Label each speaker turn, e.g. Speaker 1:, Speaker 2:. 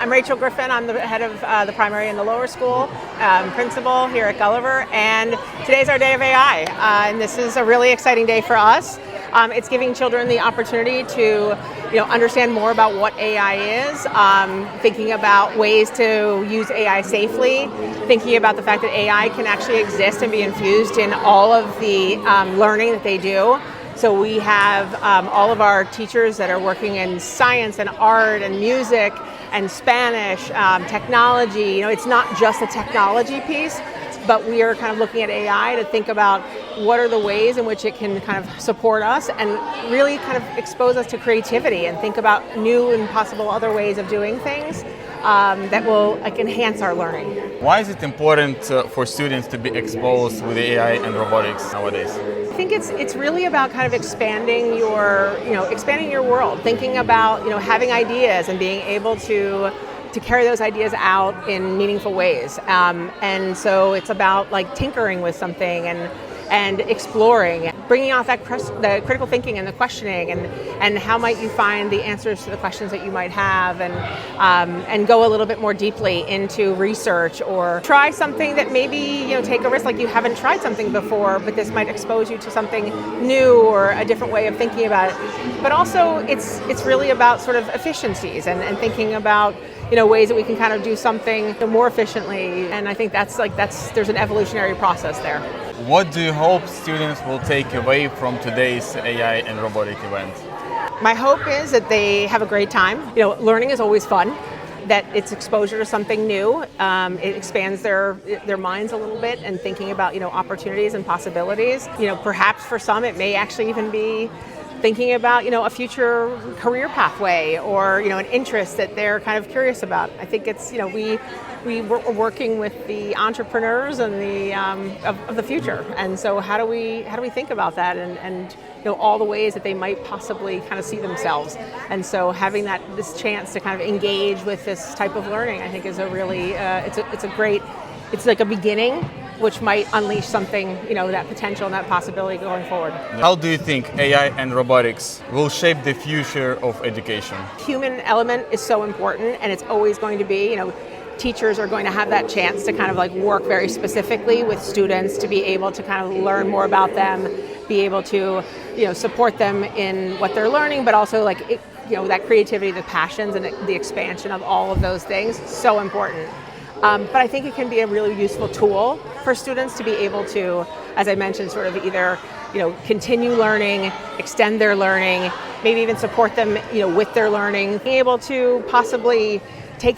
Speaker 1: I'm Rachel Griffin. I'm the head of the primary and the lower school, principal here at Gulliver, and today's our day of AI, and this is a really exciting day for us. It's giving children the opportunity to understand more about what AI is, thinking about ways to use AI safely, thinking about the fact that AI can actually exist and be infused in all of the learning that they do. So we have all of our teachers that are working in science and art and music and Spanish, technology. It's not just a technology piece, but we are kind of looking at AI to think about what are the ways in which it can kind of support us and really kind of expose us to creativity and think about new and possible other ways of doing things that will enhance our learning.
Speaker 2: Why is it important for students to be exposed with AI and robotics nowadays?
Speaker 1: I think it's really about kind of expanding your world, thinking about having ideas and being able to carry those ideas out in meaningful ways. And so it's about tinkering with something and exploring, bringing out the critical thinking and the questioning, and how might you find the answers to the questions that you might have, and go a little bit more deeply into research or try something that maybe take a risk, like you haven't tried something before, but this might expose you to something new or a different way of thinking about it. But also it's really about sort of efficiencies and thinking about ways that we can kind of do something more efficiently, and I think there's an evolutionary process there.
Speaker 2: What do you hope students will take away from today's AI and robotic event?
Speaker 1: My hope is that they have a great time. Learning is always fun, that it's exposure to something new. It expands their minds a little bit and thinking about opportunities and possibilities. Perhaps for some it may actually even be thinking about a future career pathway or an interest that they're kind of curious about. I think it's we were working with the entrepreneurs and the of the future, and so how do we think about that and all the ways that they might possibly kind of see themselves, and so having this chance to kind of engage with this type of learning, I think is a really it's like a beginning which might unleash something, that potential and that possibility going forward.
Speaker 2: How do you think AI and robotics will shape the future of education?
Speaker 1: Human element is so important, and it's always going to be, teachers are going to have that chance to kind of work very specifically with students to be able to kind of learn more about them, be able to, support them in what they're learning, but also that creativity, the passions, and the expansion of all of those things, so important. But I think it can be a really useful tool for students to be able to, as I mentioned, sort of either continue learning, extend their learning, maybe even support them with their learning, being able to possibly